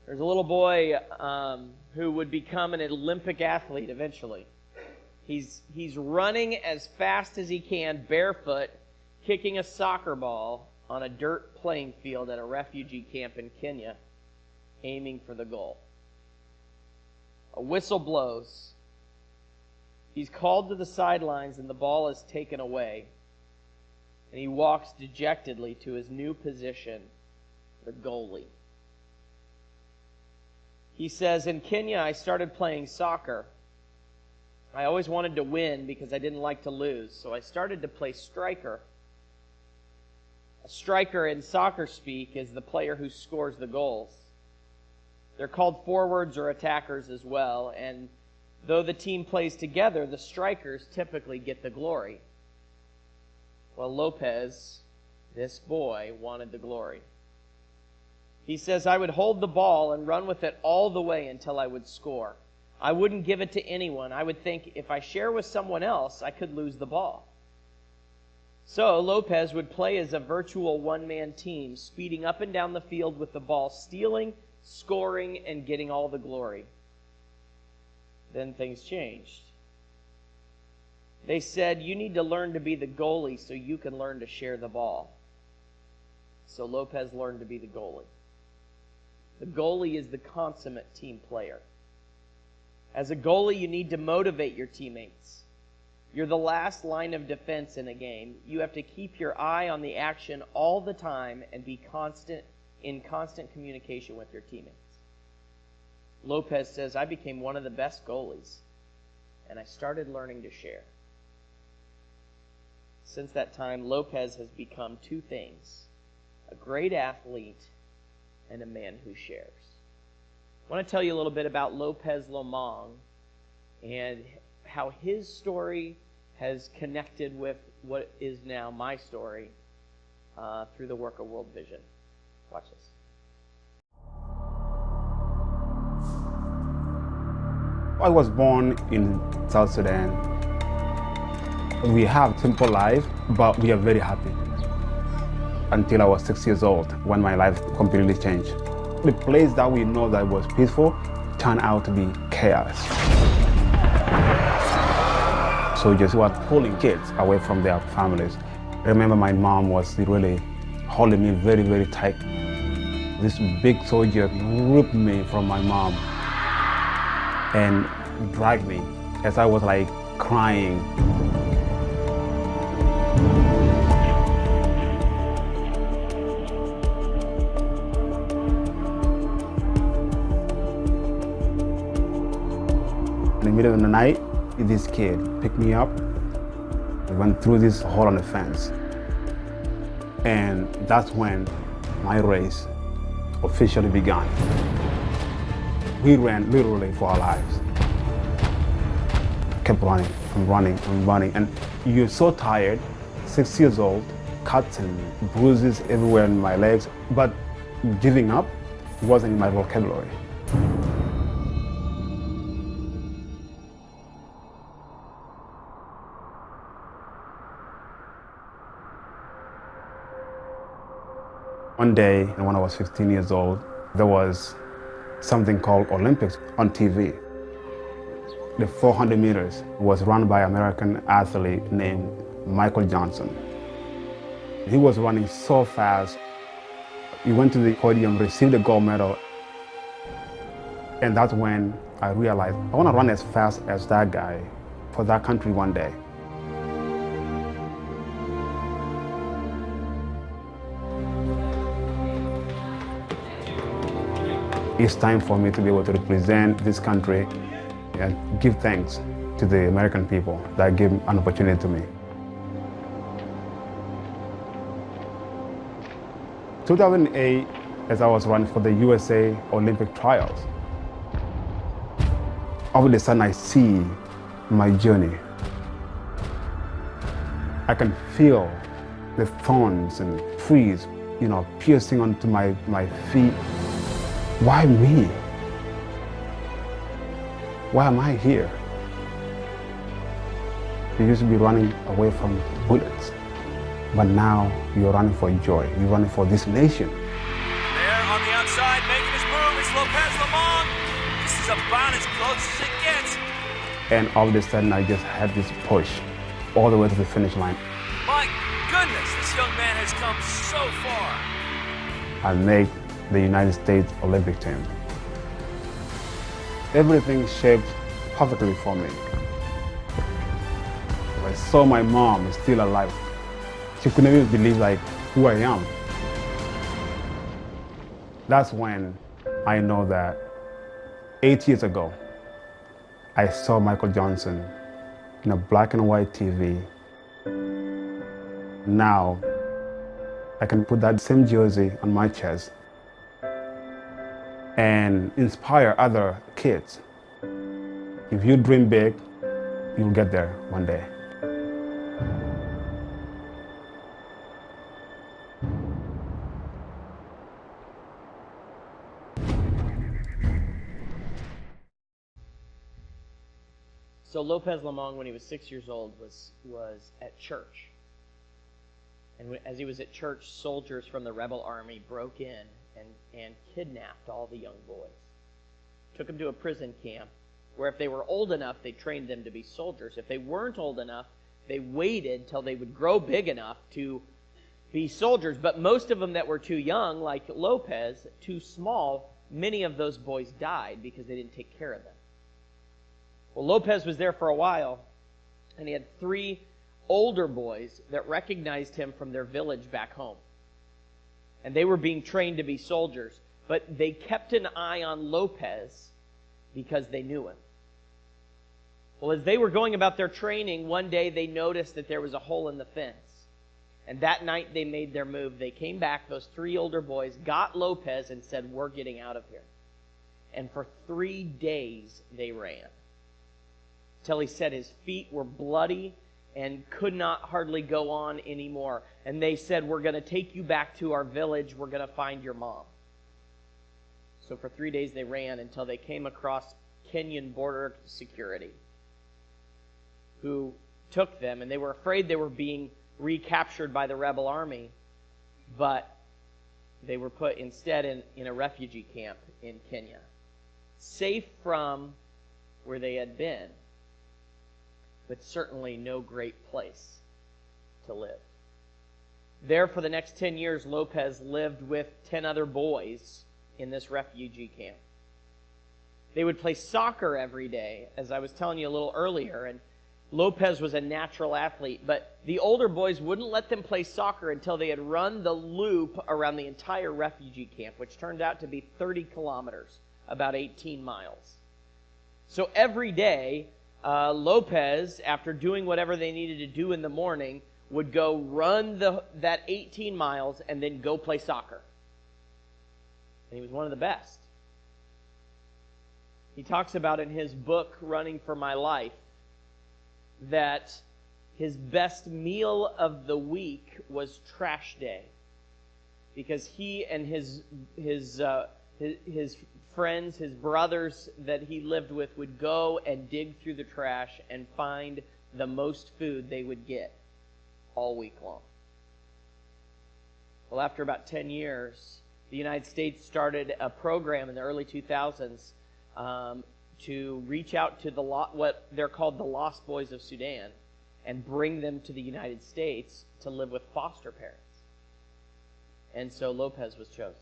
There's a little boy who would become an Olympic athlete eventually. He's running as fast as he can, barefoot, kicking a soccer ball on a dirt playing field at a refugee camp in Kenya, aiming for the goal. A whistle blows. He's called to the sidelines and the ball is taken away. And he walks dejectedly to his new position, the goalie. He says, in Kenya, I started playing soccer. I always wanted to win because I didn't like to lose, so I started to play striker. A striker in soccer speak is the player who scores the goals. They're called forwards or attackers as well, and though the team plays together, the strikers typically get the glory. Well, Lopez, this boy, wanted the glory. He says, I would hold the ball and run with it all the way until I would score. I wouldn't give it to anyone. I would think if I share with someone else, I could lose the ball. So Lopez would play as a virtual one-man team, speeding up and down the field with the ball, stealing, scoring, and getting all the glory. Then things changed. They said, you need to learn to be the goalie so you can learn to share the ball. So Lopez learned to be the goalie. The goalie is the consummate team player. As a goalie, you need to motivate your teammates. You're the last line of defense in a game. You have to keep your eye on the action all the time and be in constant communication with your teammates. Lopez says, I became one of the best goalies, and I started learning to share. Since that time, Lopez has become two things: a great athlete and a man who shares. I want to tell you a little bit about Lopez Lomong and how his story has connected with what is now my story through the work of World Vision. Watch this. I was born in South Sudan. We have a simple life, but we are very happy. Until I was 6 years old, when my life completely changed. The place that we know that was peaceful turned out to be chaos. Soldiers were pulling kids away from their families. I remember my mom was really holding me very, very tight. This big soldier ripped me from my mom and dragged me as I was like crying. In the middle of the night, this kid picked me up. We went through this hole on the fence. And that's when my race officially began. We ran literally for our lives. Kept running and running and running. And you're so tired, 6 years old, cuts and bruises everywhere in my legs. But giving up wasn't in my vocabulary. One day, when I was 15 years old, there was something called Olympics on TV. The 400 meters was run by an American athlete named Michael Johnson. He was running so fast. He went to the podium, received the gold medal. And that's when I realized I want to run as fast as that guy for that country one day. It's time for me to be able to represent this country and give thanks to the American people that gave an opportunity to me. 2008, as I was running for the USA Olympic trials, all of a sudden I see my journey. I can feel the thorns and trees, piercing onto my feet. Why me? Why am I here? You used to be running away from bullets, but now you're running for joy. You're running for this nation. There on the outside, making his move is Lopez Lamont. This is about as close as it gets. And all of a sudden, I just had this push all the way to the finish line. My goodness, this young man has come so far. I made the United States Olympic team. Everything shaped perfectly for me. I saw my mom still alive. She couldn't even believe who I am. That's when I know that 8 years ago, I saw Michael Johnson in a black and white TV. Now, I can put that same jersey on my chest and inspire other kids. If you dream big, you'll get there one day. So Lopez Lamont, when he was 6 years old, was at church. And as he was at church, soldiers from the rebel army broke in and kidnapped all the young boys. Took them to a prison camp where if they were old enough, they trained them to be soldiers. If they weren't old enough, they waited till they would grow big enough to be soldiers. But most of them that were too young, like Lopez, too small, many of those boys died because they didn't take care of them. Well, Lopez was there for a while, and he had 3 older boys that recognized him from their village back home. And they were being trained to be soldiers, but they kept an eye on Lopez because they knew him. Well, as they were going about their training, one day they noticed that there was a hole in the fence. And that night they made their move. They came back, those 3 older boys, got Lopez and said, "We're getting out of here." And for 3 days they ran, till he said his feet were bloody and could not hardly go on anymore. And they said, "We're going to take you back to our village. We're going to find your mom." So for 3 days they ran until they came across Kenyan border security, who took them, and they were afraid they were being recaptured by the rebel army, but they were put instead in a refugee camp in Kenya, safe from where they had been, but certainly no great place to live. There for the next 10 years, Lopez lived with 10 other boys in this refugee camp. They would play soccer every day, as I was telling you a little earlier, and Lopez was a natural athlete, but the older boys wouldn't let them play soccer until they had run the loop around the entire refugee camp, which turned out to be 30 kilometers, about 18 miles. So every day, Lopez, after doing whatever they needed to do in the morning, would go run that 18 miles and then go play soccer. And he was one of the best. He talks about in his book, Running for My Life, that his best meal of the week was trash day, because he and his friends, his brothers that he lived with, would go and dig through the trash and find the most food they would get all week long. Well, after about 10 years, the United States started a program in the early 2000s to reach out to what they're called the Lost Boys of Sudan and bring them to the United States to live with foster parents. And so Lopez was chosen.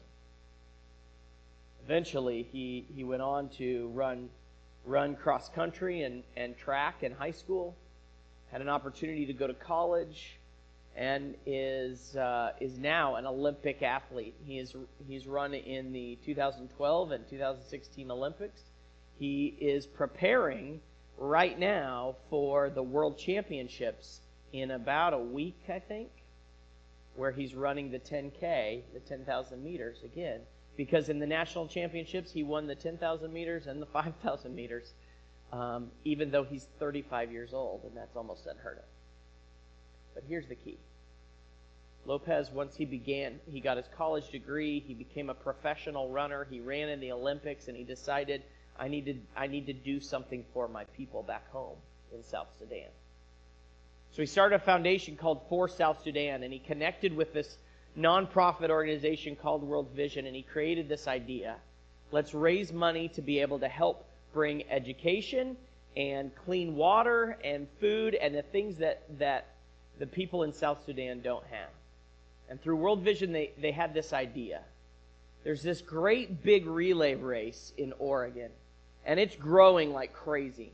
Eventually, he went on to run cross country and track in high school, had an opportunity to go to college, and is now an Olympic athlete. He's run in the 2012 and 2016 Olympics. He is preparing right now for the World Championships in about a week, I think, where he's running the 10K, the 10,000 meters again, because in the national championships he won the 10,000 meters and the 5,000 meters, even though he's 35 years old, and that's almost unheard of. But here's the key. Lopez, once he got his college degree, he became a professional runner, he ran in the Olympics, and he decided, I need to do something for my people back home in South Sudan. So he started a foundation called For South Sudan, and he connected with this nonprofit organization called World Vision, and he created this idea Let's raise money to be able to help bring education and clean water and food and the things that the people in South Sudan don't have. And through World Vision, they had this idea. There's this great big relay race in Oregon, and it's growing like crazy.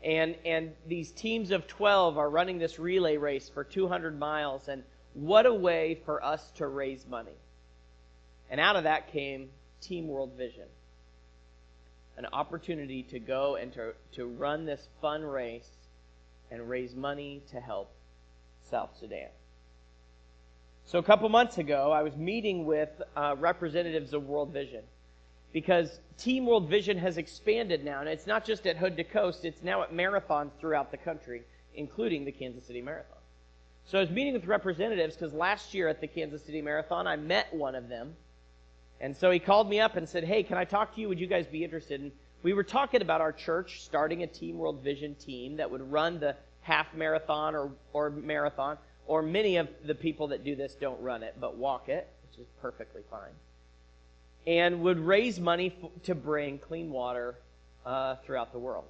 And these teams of 12 are running this relay race for 200 miles, and what a way for us to raise money. And out of that came Team World Vision, an opportunity to go and to run this fun race and raise money to help South Sudan. So a couple months ago, I was meeting with representatives of World Vision, because Team World Vision has expanded now, and it's not just at Hood to Coast, it's now at marathons throughout the country, including the Kansas City Marathon. So I was meeting with representatives because last year at the Kansas City Marathon, I met one of them. And so he called me up and said, hey, can I talk to you? Would you guys be interested? And we were talking about our church starting a Team World Vision team that would run the half marathon or marathon, or many of the people that do this don't run it, but walk it, which is perfectly fine, and would raise money to bring clean water throughout the world.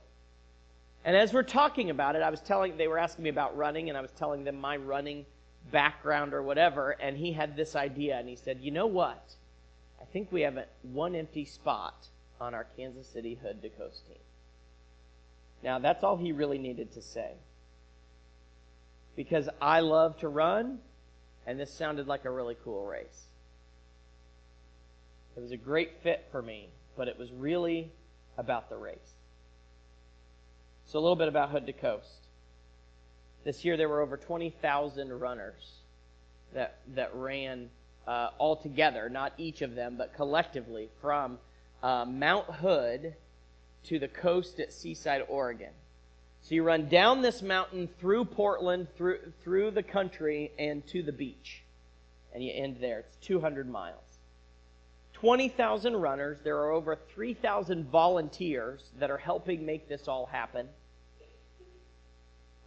And as we're talking about it, they were asking me about running, and I was telling them my running background or whatever, and he had this idea, and he said, you know what? I think we have one empty spot on our Kansas City Hood to Coast team. Now, that's all he really needed to say. Because I love to run, and this sounded like a really cool race. It was a great fit for me, but it was really about the race. So a little bit about Hood to Coast. This year there were over 20,000 runners that ran all together, not each of them, but collectively from Mount Hood to the coast at Seaside, Oregon. So you run down this mountain through Portland, through the country, and to the beach. And you end there. It's 200 miles. 20,000 runners. There are over 3,000 volunteers that are helping make this all happen.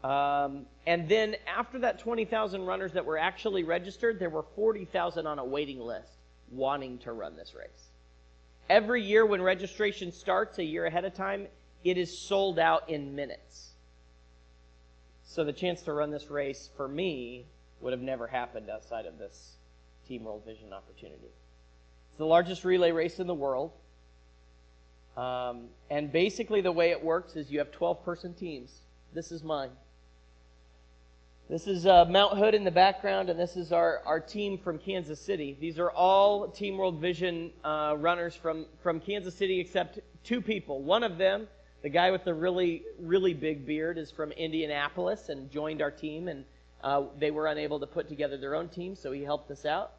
And then after that 20,000 runners that were actually registered, there were 40,000 on a waiting list wanting to run this race. Every year when registration starts a year ahead of time, it is sold out in minutes. So the chance to run this race for me would have never happened outside of this Team World Vision opportunity. It's the largest relay race in the world. And basically the way it works is you have 12-person teams. This is mine. This is Mount Hood in the background, and this is our team from Kansas City. These are all Team World Vision runners from Kansas City except two people. One of them, the guy with the really, really big beard, is from Indianapolis and joined our team, and they were unable to put together their own team, so he helped us out.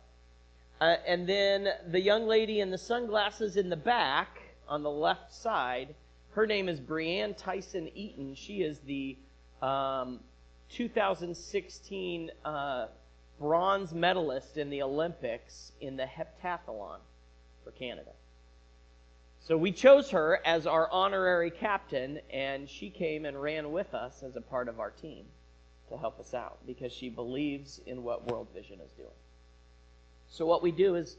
And then the young lady in the sunglasses in the back on the left side, her name is theisen-eaton. She is the 2016 bronze medalist in the Olympics in the heptathlon for Canada. So we chose her as our honorary captain, and she came and ran with us as a part of our team to help us out because she believes in what World Vision is doing. So what we do is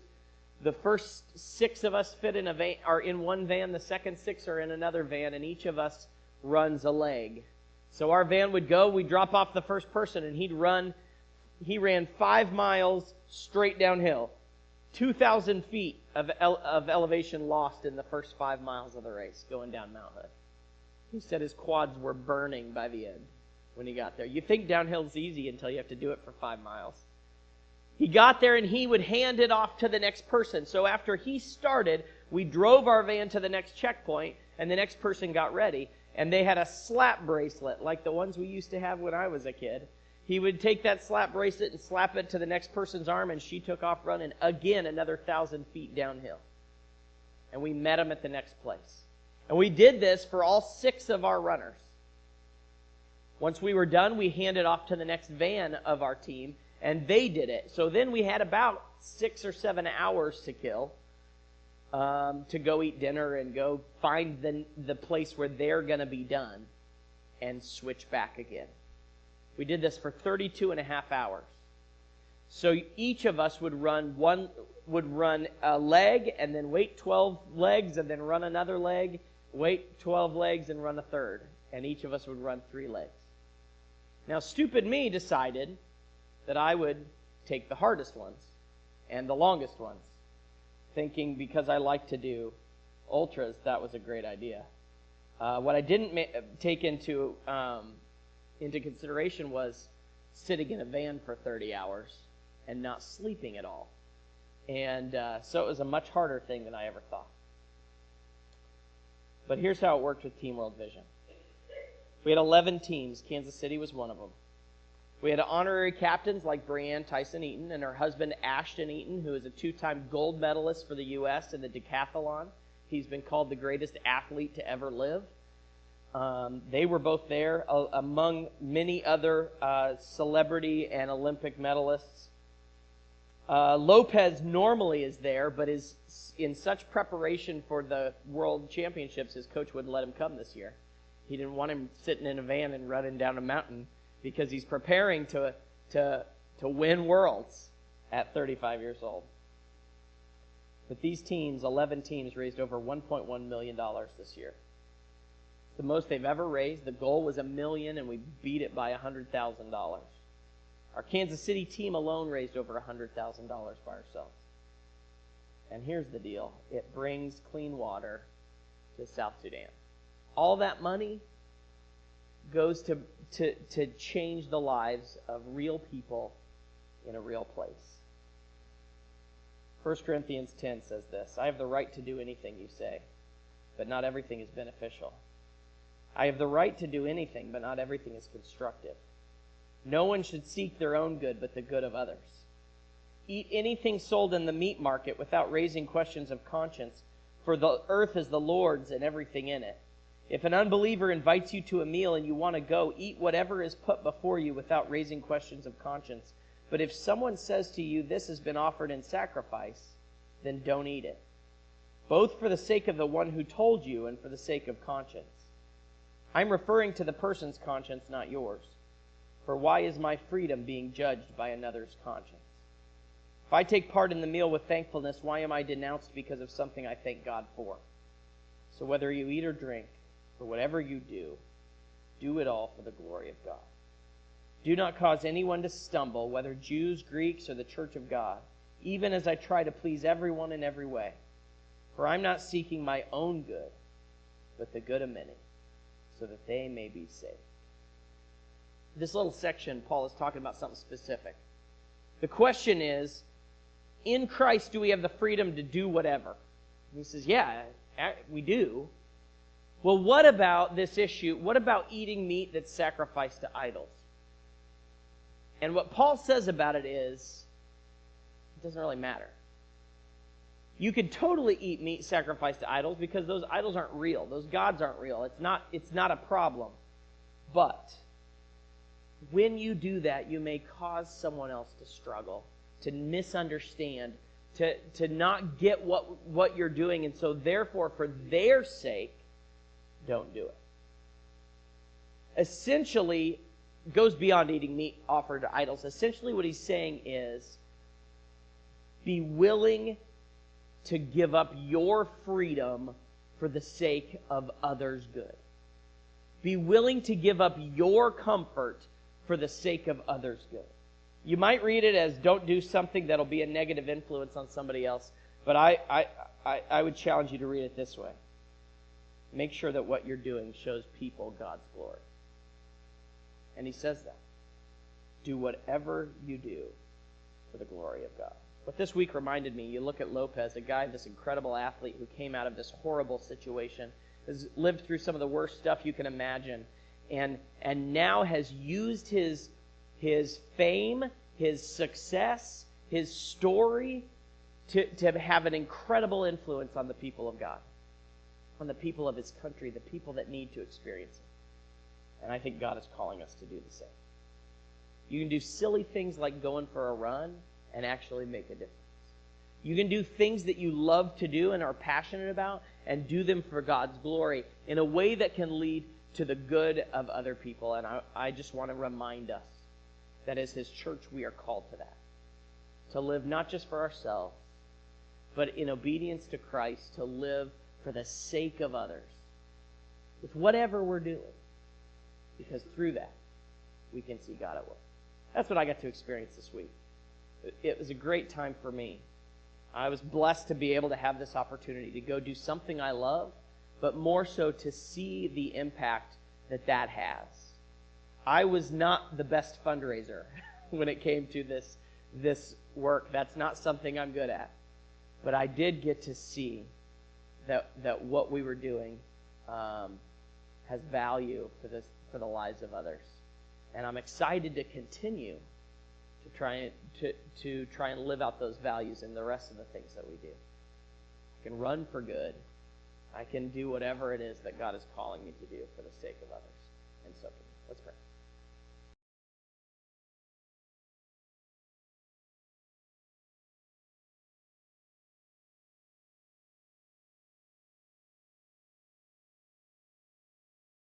the first 6 of us fit in a van, are in one van, the second 6 are in another van, and each of us runs a leg. So our van would go, we'd drop off the first person, and he ran 5 miles straight downhill. 2,000 feet of elevation lost in the first 5 miles of the race going down Mount Hood. He said his quads were burning by the end when he got there. You think downhill's easy until you have to do it for 5 miles. He got there and he would hand it off to the next person. So after he started, we drove our van to the next checkpoint, and the next person got ready. And they had a slap bracelet like the ones we used to have when I was a kid. He would take that slap bracelet and slap it to the next person's arm, and she took off running again another 1,000 feet downhill. And we met him at the next place. And we did this for all 6 of our runners. Once we were done, we handed off to the next van of our team, and they did it. So then we had about 6 or 7 hours to kill to go eat dinner and go find the place where they're going to be done and switch back again. We did this for 32 and a half hours. So each of us would run would run a leg and then wait 12 legs and then run another leg, wait 12 legs and run a third. And each of us would run 3 legs. Now, stupid me decided that I would take the hardest ones and the longest ones, thinking because I like to do ultras, that was a great idea. What I didn't take into consideration was sitting in a van for 30 hours and not sleeping at all. And so it was a much harder thing than I ever thought. But here's how it worked with Team World Vision. We had 11 teams. Kansas City was one of them. We had honorary captains like Brianne Theisen-Eaton and her husband Ashton Eaton, who is a 2-time gold medalist for the U.S. in the decathlon. He's been called the greatest athlete to ever live. They were both there, among many other celebrity and Olympic medalists. Lopez normally is there, but is in such preparation for the World Championships, his coach wouldn't let him come this year. He didn't want him sitting in a van and running down a mountain because he's preparing to win worlds at 35 years old. But these teams, 11 teams, raised over $1.1 million this year. The most they've ever raised. The goal was $1 million, and we beat it by $100,000. Our Kansas City team alone raised over $100,000 by ourselves. And here's the deal. It brings clean water to South Sudan. All that money goes to change the lives of real people in a real place. 1 Corinthians 10 says this, I have the right to do anything you say, but not everything is beneficial. I have the right to do anything, but not everything is constructive. No one should seek their own good, but the good of others. Eat anything sold in the meat market without raising questions of conscience, for the earth is the Lord's and everything in it. If an unbeliever invites you to a meal and you want to go, eat whatever is put before you without raising questions of conscience. But if someone says to you, this has been offered in sacrifice, then don't eat it, both for the sake of the one who told you and for the sake of conscience. I'm referring to the person's conscience, not yours. For why is my freedom being judged by another's conscience? If I take part in the meal with thankfulness, why am I denounced because of something I thank God for? So whether you eat or drink, or whatever you do it all for the glory of God. Do not cause anyone to stumble, whether Jews, Greeks, or the church of God, even as I try to please everyone in every way. For I'm not seeking my own good, but the good of many, so that they may be saved. This little section, Paul is talking about something specific. The question is, in Christ, do we have the freedom to do whatever? And he says, yeah, we do. Well, what about this issue? What about eating meat that's sacrificed to idols? And what Paul says about it is, it doesn't really matter. You can totally eat meat sacrificed to idols because those idols aren't real. Those gods aren't real. It's not a problem. But when you do that, you may cause someone else to struggle, to misunderstand, to not get what you're doing. And so therefore, for their sake, don't do it. Essentially, goes beyond eating meat offered to idols. Essentially what he's saying is, be willing to give up your freedom for the sake of others' good. Be willing to give up your comfort for the sake of others' good. You might read it as don't do something that'll be a negative influence on somebody else, but I would challenge you to read it this way. Make sure that what you're doing shows people God's glory. And he says that. Do whatever you do for the glory of God. What this week reminded me, you look at Lopez, a guy, this incredible athlete who came out of this horrible situation, has lived through some of the worst stuff you can imagine, and now has used his fame, his success, his story to have an incredible influence on the people of God, on the people of his country, the people that need to experience it. And I think God is calling us to do the same. You can do silly things like going for a run and actually make a difference. You can do things that you love to do and are passionate about and do them for God's glory in a way that can lead to the good of other people. And I just want to remind us that as his church we are called to that. To live not just for ourselves, but in obedience to Christ, to live for the sake of others with whatever we're doing. Because through that, we can see God at work. That's what I got to experience this week. It was a great time for me. I was blessed to be able to have this opportunity to go do something I love, but more so to see the impact that that has. I was not the best fundraiser when it came to this work. That's not something I'm good at. But I did get to see that what we were doing has value for the lives of others. And I'm excited to continue to try and live out those values in the rest of the things that we do. I can run for good. I can do whatever it is that God is calling me to do for the sake of others. And so, let's pray.